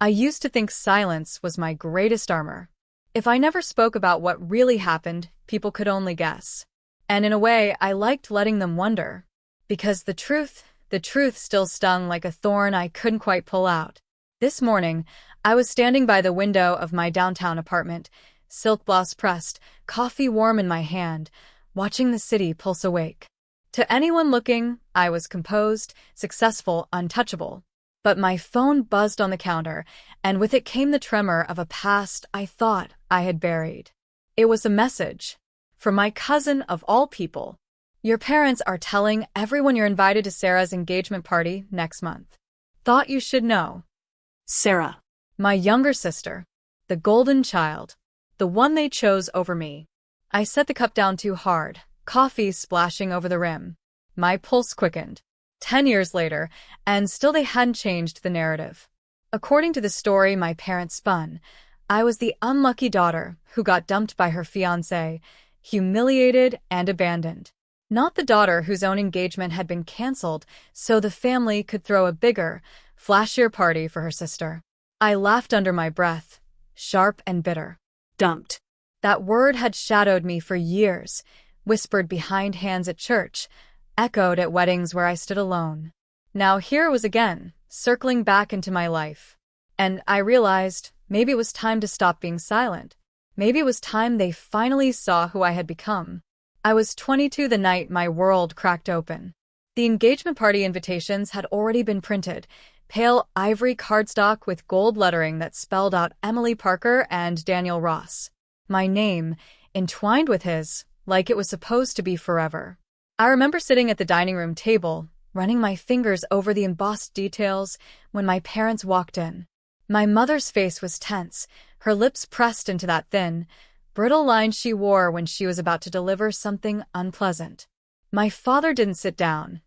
I used to think silence was my greatest armor. If I never spoke about what really happened, people could only guess. And in a way, I liked letting them wonder. Because the truth still stung like a thorn I couldn't quite pull out. This morning, I was standing by the window of my downtown apartment, silk blouse pressed, coffee warm in my hand, watching the city pulse awake. To anyone looking, I was composed, successful, untouchable. But my phone buzzed on the counter, and with it came the tremor of a past I thought I had buried. It was a message. From my cousin of all people. Your parents are telling everyone you're invited to Sarah's engagement party next month. Thought you should know. Sarah. My younger sister. The golden child. The one they chose over me. I set the cup down too hard, coffee splashing over the rim. My pulse quickened. 10 years later, and still they hadn't changed the narrative. According to the story my parents spun, I was the unlucky daughter who got dumped by her fiancé, humiliated and abandoned. Not the daughter whose own engagement had been canceled so the family could throw a bigger, flashier party for her sister. I laughed under my breath, sharp and bitter. Dumped. That word had shadowed me for years, whispered behind hands at church, echoed at weddings where I stood alone. Now here it was again, circling back into my life. And I realized maybe it was time to stop being silent. Maybe it was time they finally saw who I had become. I was 22 the night my world cracked open. The engagement party invitations had already been printed, pale ivory cardstock with gold lettering that spelled out Emily Parker and Daniel Ross. My name, entwined with his, like it was supposed to be forever. I remember sitting at the dining room table, running my fingers over the embossed details when my parents walked in. My mother's face was tense, her lips pressed into that thin, brittle line she wore when she was about to deliver something unpleasant. My father didn't sit down.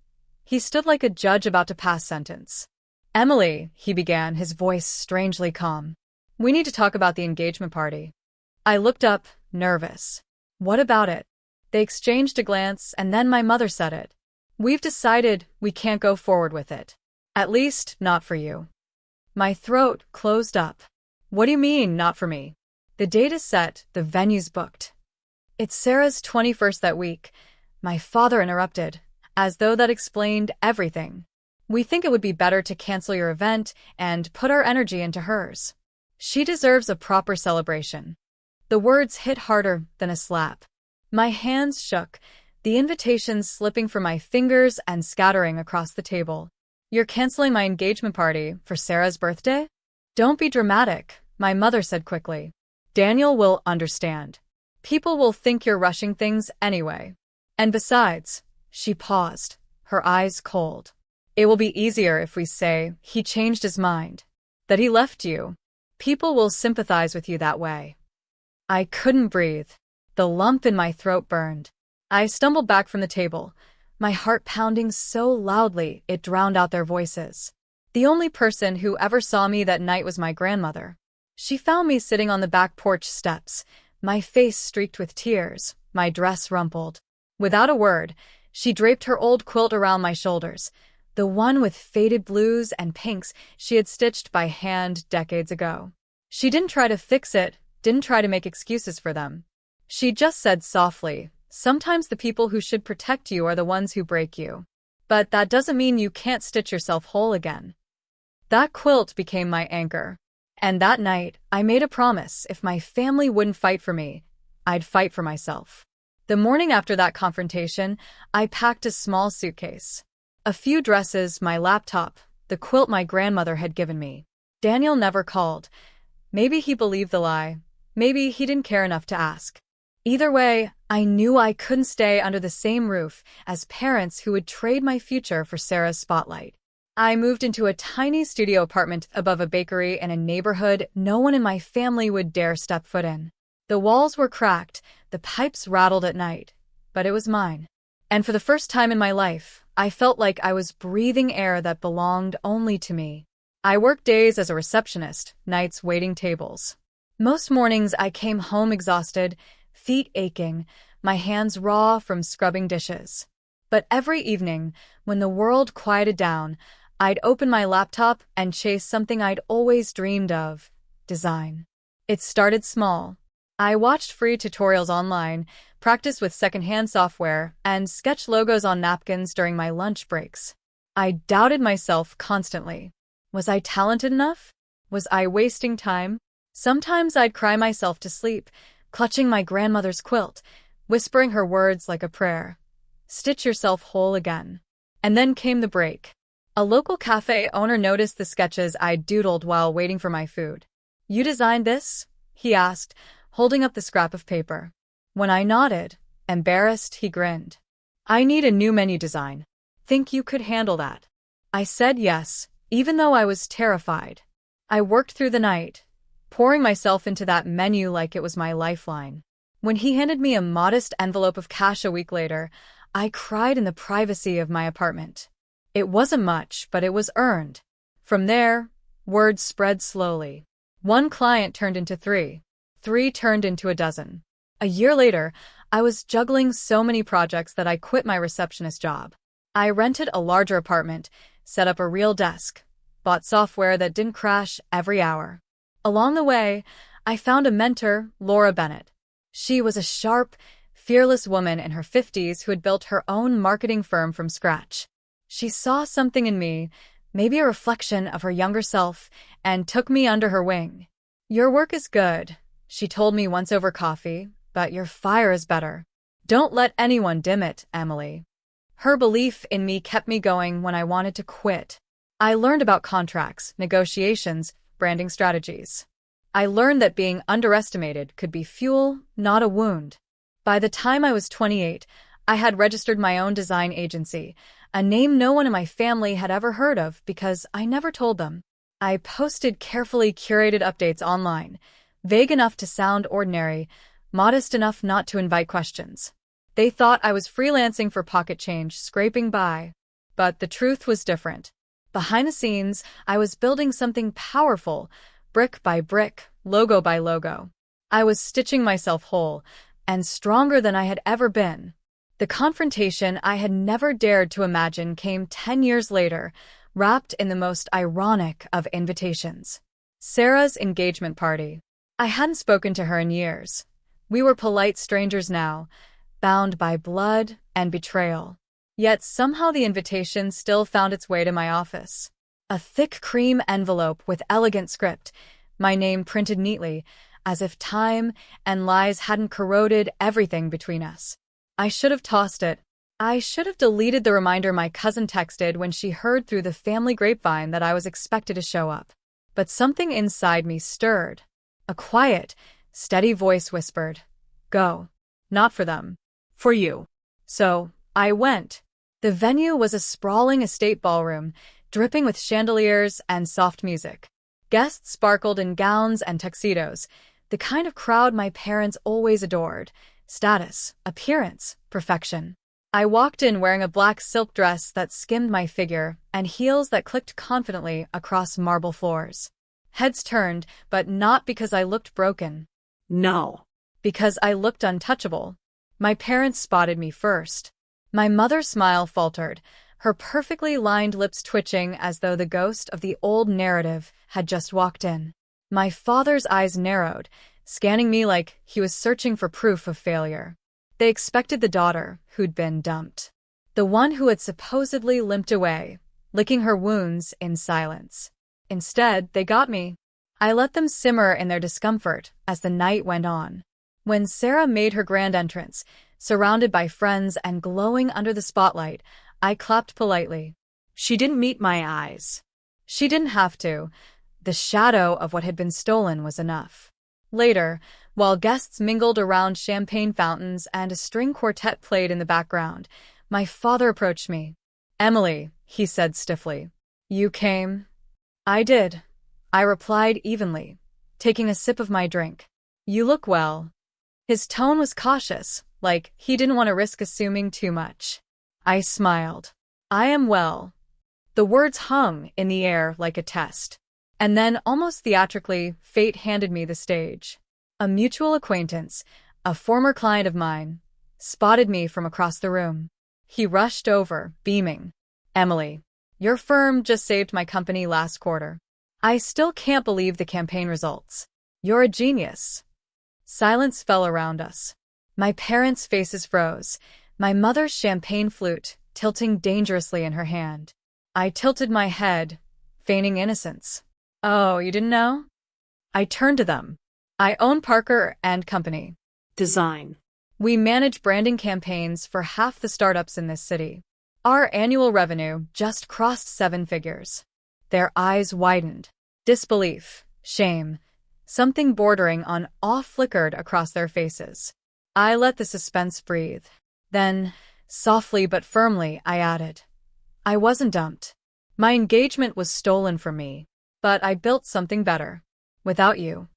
He stood like a judge about to pass sentence. "Emily," he began, his voice strangely calm. "We need to talk about the engagement party." I looked up, nervous. "What about it?" They exchanged a glance, and then my mother said it. "We've decided we can't go forward with it. At least, not for you." My throat closed up. "What do you mean, not for me?" "The date is set, the venue's booked." "It's Sarah's 21st that week," my father interrupted, as though that explained everything. "We think it would be better to cancel your event and put our energy into hers. She deserves a proper celebration." The words hit harder than a slap. My hands shook, the invitations slipping from my fingers and scattering across the table. "You're canceling my engagement party for Sarah's birthday?" "Don't be dramatic," my mother said quickly. "Daniel will understand. People will think you're rushing things anyway. And besides," she paused, her eyes cold, "it will be easier if we say he changed his mind, that he left you. People will sympathize with you that way." I couldn't breathe. The lump in my throat burned. I stumbled back from the table, my heart pounding so loudly it drowned out their voices. The only person who ever saw me that night was my grandmother. She found me sitting on the back porch steps, my face streaked with tears, my dress rumpled. Without a word, she draped her old quilt around my shoulders, the one with faded blues and pinks she had stitched by hand decades ago. She didn't try to fix it, didn't try to make excuses for them. She just said softly, "Sometimes the people who should protect you are the ones who break you. But that doesn't mean you can't stitch yourself whole again." That quilt became my anchor. And that night, I made a promise: if my family wouldn't fight for me, I'd fight for myself. The morning after that confrontation, I packed a small suitcase. A few dresses, my laptop, the quilt my grandmother had given me. Daniel never called. Maybe he believed the lie. Maybe he didn't care enough to ask. Either way, I knew I couldn't stay under the same roof as parents who would trade my future for Sarah's spotlight. I moved into a tiny studio apartment above a bakery in a neighborhood no one in my family would dare step foot in. The walls were cracked, the pipes rattled at night, but it was mine. And for the first time in my life, I felt like I was breathing air that belonged only to me. I worked days as a receptionist, nights waiting tables. Most mornings I came home exhausted, feet aching, my hands raw from scrubbing dishes. But every evening, when the world quieted down, I'd open my laptop and chase something I'd always dreamed of: design. It started small. I watched free tutorials online, practiced with secondhand software, and sketched logos on napkins during my lunch breaks. I doubted myself constantly. Was I talented enough? Was I wasting time? Sometimes I'd cry myself to sleep, clutching my grandmother's quilt, whispering her words like a prayer. Stitch yourself whole again. And then came the break. A local cafe owner noticed the sketches I'd doodled while waiting for my food. "You designed this?" he asked, holding up the scrap of paper. When I nodded, embarrassed, he grinned. "I need a new menu design. Think you could handle that?" I said yes, even though I was terrified. I worked through the night, pouring myself into that menu like it was my lifeline. When he handed me a modest envelope of cash a week later, I cried in the privacy of my apartment. It wasn't much, but it was earned. From there, word spread slowly. One client turned into three. Three turned into a dozen. A year later, I was juggling so many projects that I quit my receptionist job. I rented a larger apartment, set up a real desk, bought software that didn't crash every hour. Along the way, I found a mentor, Laura Bennett. She was a sharp, fearless woman in her 50s who had built her own marketing firm from scratch. She saw something in me, maybe a reflection of her younger self, and took me under her wing. "Your work is good," she told me once over coffee, "but your fire is better. Don't let anyone dim it, Emily." Her belief in me kept me going when I wanted to quit. I learned about contracts, negotiations, branding strategies. I learned that being underestimated could be fuel, not a wound. By the time I was 28, I had registered my own design agency, a name no one in my family had ever heard of because I never told them. I posted carefully curated updates online, vague enough to sound ordinary, modest enough not to invite questions. They thought I was freelancing for pocket change, scraping by. But the truth was different. Behind the scenes, I was building something powerful, brick by brick, logo by logo. I was stitching myself whole, and stronger than I had ever been. The confrontation I had never dared to imagine came 10 years later, wrapped in the most ironic of invitations. Sarah's engagement party. I hadn't spoken to her in years. We were polite strangers now, bound by blood and betrayal. Yet somehow the invitation still found its way to my office. A thick cream envelope with elegant script, my name printed neatly, as if time and lies hadn't corroded everything between us. I should have tossed it. I should have deleted the reminder my cousin texted when she heard through the family grapevine that I was expected to show up. But something inside me stirred. A quiet, steady voice whispered, "Go. Not for them. For you." So, I went. The venue was a sprawling estate ballroom, dripping with chandeliers and soft music. Guests sparkled in gowns and tuxedos, the kind of crowd my parents always adored. Status, appearance, perfection. I walked in wearing a black silk dress that skimmed my figure and heels that clicked confidently across marble floors. Heads turned, but not because I looked broken. No. Because I looked untouchable. My parents spotted me first. My mother's smile faltered, her perfectly lined lips twitching as though the ghost of the old narrative had just walked in. My father's eyes narrowed, scanning me like he was searching for proof of failure. They expected the daughter who'd been dumped. The one who had supposedly limped away, licking her wounds in silence. Instead, they got me. I let them simmer in their discomfort as the night went on. When Sarah made her grand entrance, surrounded by friends and glowing under the spotlight, I clapped politely. She didn't meet my eyes. She didn't have to. The shadow of what had been stolen was enough. Later, while guests mingled around champagne fountains and a string quartet played in the background, my father approached me. "Emily," he said stiffly. "You came?" "I did," I replied evenly, taking a sip of my drink. "You look well." His tone was cautious, like he didn't want to risk assuming too much. I smiled. "I am well." The words hung in the air like a test. And then, almost theatrically, fate handed me the stage. A mutual acquaintance, a former client of mine, spotted me from across the room. He rushed over, beaming. "Emily, Your firm just saved my company last quarter. I still can't believe the campaign results. You're a genius. Silence fell around us. My parents' faces froze, my mother's champagne flute tilting dangerously in her hand. I tilted my head, feigning innocence. Oh, you didn't know? I turned to them. I own Parker and Company. Design. We manage branding campaigns for half the startups in this city. Our annual revenue just crossed 7 figures. Their eyes widened. Disbelief, shame, something bordering on awe flickered across their faces. I let the suspense breathe. Then, softly but firmly, I added, I wasn't dumped. My engagement was stolen from me, but I built something better. Without you.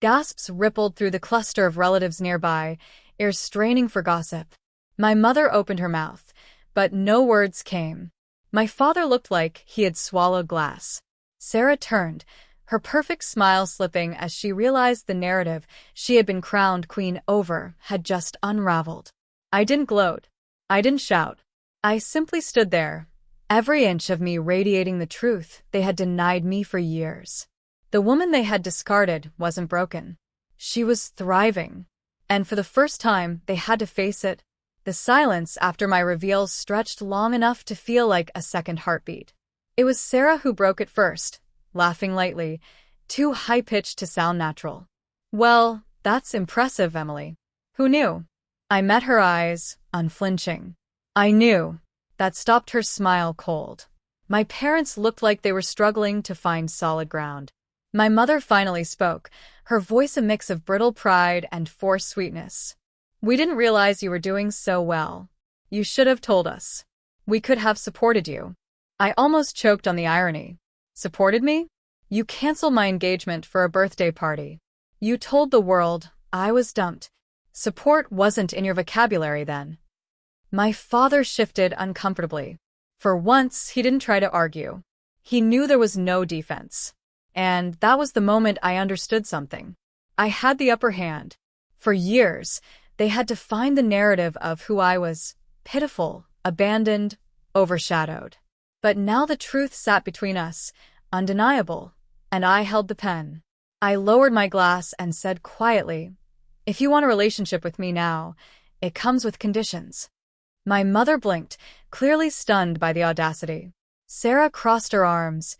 Gasps rippled through the cluster of relatives nearby, ears straining for gossip. My mother opened her mouth, but no words came. My father looked like he had swallowed glass. Sarah turned, her perfect smile slipping as she realized the narrative she had been crowned queen over had just unraveled. I didn't gloat. I didn't shout. I simply stood there, every inch of me radiating the truth they had denied me for years. The woman they had discarded wasn't broken. She was thriving. And for the first time, they had to face it. The silence after my reveal stretched long enough to feel like a second heartbeat. It was Sarah who broke it first, laughing lightly, too high-pitched to sound natural. Well, that's impressive, Emily. Who knew? I met her eyes, unflinching. I knew. That stopped her smile cold. My parents looked like they were struggling to find solid ground. My mother finally spoke, her voice a mix of brittle pride and forced sweetness. We didn't realize you were doing so well. You should have told us. We could have supported you. I almost choked on the irony. Supported me? You canceled my engagement for a birthday party. You told the world I was dumped. Support wasn't in your vocabulary then. My father shifted uncomfortably. For once, he didn't try to argue. He knew there was no defense. And that was the moment I understood something. I had the upper hand. For years, they had defined the narrative of who I was: pitiful, abandoned, overshadowed. But now the truth sat between us, undeniable, and I held the pen. I lowered my glass and said quietly, if you want a relationship with me now, it comes with conditions. My mother blinked, clearly stunned by the audacity. Sarah crossed her arms.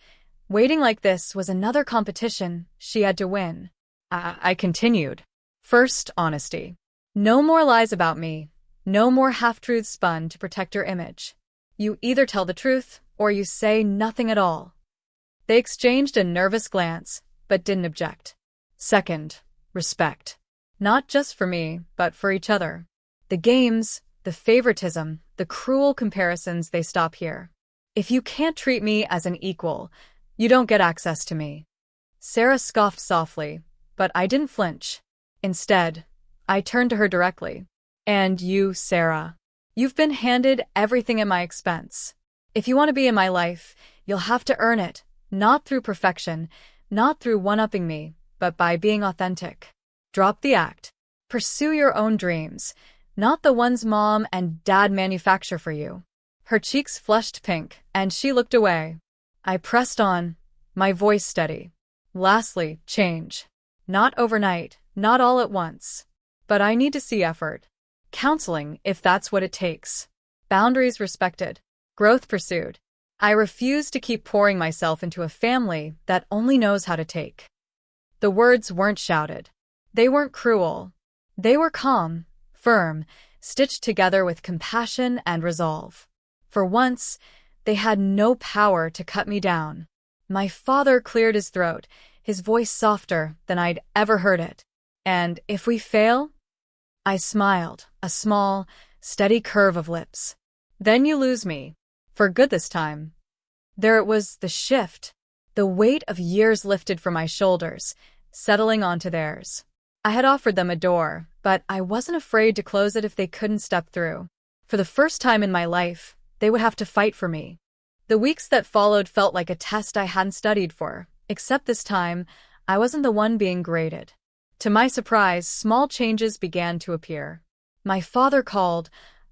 Waiting like this was another competition she had to win. I continued. First, honesty. No more lies about me. No more half-truths spun to protect your image. You either tell the truth, or you say nothing at all. They exchanged a nervous glance, but didn't object. Second, respect. Not just for me, but for each other. The games, the favoritism, the cruel comparisons, they stop here. If you can't treat me as an equal, you don't get access to me. Sarah scoffed softly, but I didn't flinch. Instead, I turned to her directly. And you, Sarah. You've been handed everything at my expense. If you want to be in my life, you'll have to earn it, not through perfection, not through one-upping me, but by being authentic. Drop the act. Pursue your own dreams, not the ones mom and dad manufacture for you. Her cheeks flushed pink, and she looked away. I pressed on, my voice steady. Lastly, change. Not overnight, not all at once. But I need to see effort. Counseling, if that's what it takes. Boundaries respected. Growth pursued. I refuse to keep pouring myself into a family that only knows how to take. The words weren't shouted. They weren't cruel. They were calm, firm, stitched together with compassion and resolve. For once, they had no power to cut me down. My father cleared his throat, his voice softer than I'd ever heard it. And if we fail? I smiled, a small, steady curve of lips. Then you lose me. For good this time. There it was, the shift. The weight of years lifted from my shoulders, settling onto theirs. I had offered them a door, but I wasn't afraid to close it if they couldn't step through. For the first time in my life, they would have to fight for me. The weeks that followed felt like a test I hadn't studied for, except this time, I wasn't the one being graded. To my surprise, small changes began to appear. My father called,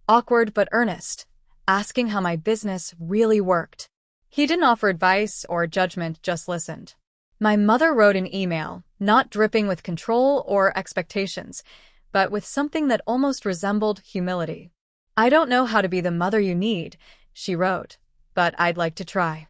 awkward but earnest, asking how my business really worked. He didn't offer advice or judgment, just listened. My mother wrote an email, not dripping with control or expectations, but with something that almost resembled humility. "I don't know how to be the mother you need," she wrote, "but I'd like to try."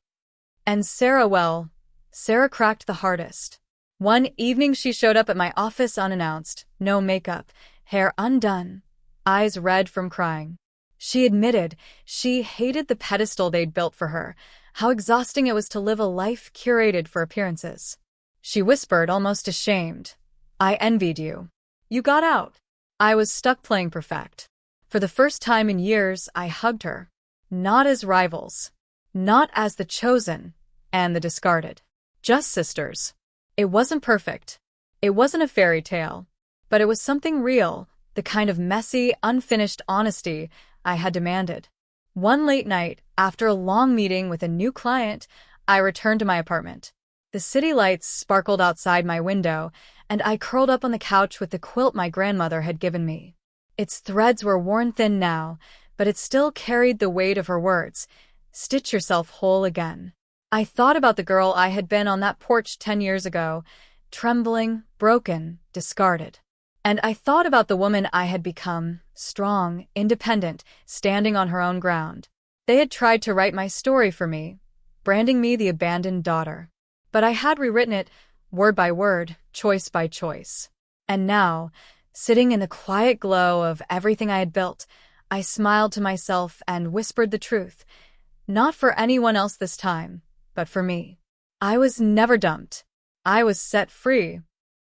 And Sarah cracked the hardest. One evening she showed up at my office unannounced, no makeup, hair undone, eyes red from crying. She admitted she hated the pedestal they'd built for her, how exhausting it was to live a life curated for appearances. She whispered, almost ashamed, "I envied you. You got out." I was stuck playing perfect. For the first time in years, I hugged her. Not as rivals. Not as the chosen and the discarded. Just sisters. It wasn't perfect. It wasn't a fairy tale. But it was something real, the kind of messy, unfinished honesty I had demanded. One late night, after a long meeting with a new client, I returned to my apartment. The city lights sparkled outside my window, and I curled up on the couch with the quilt my grandmother had given me. Its threads were worn thin now, but it still carried the weight of her words. "Stitch yourself whole again." I thought about the girl I had been on that porch 10 years ago, trembling, broken, discarded. And I thought about the woman I had become, strong, independent, standing on her own ground. They had tried to write my story for me, branding me the abandoned daughter. But I had rewritten it, word by word, choice by choice. And now, sitting in the quiet glow of everything I had built, I smiled to myself and whispered the truth. Not for anyone else this time, but for me. I was never dumped. I was set free.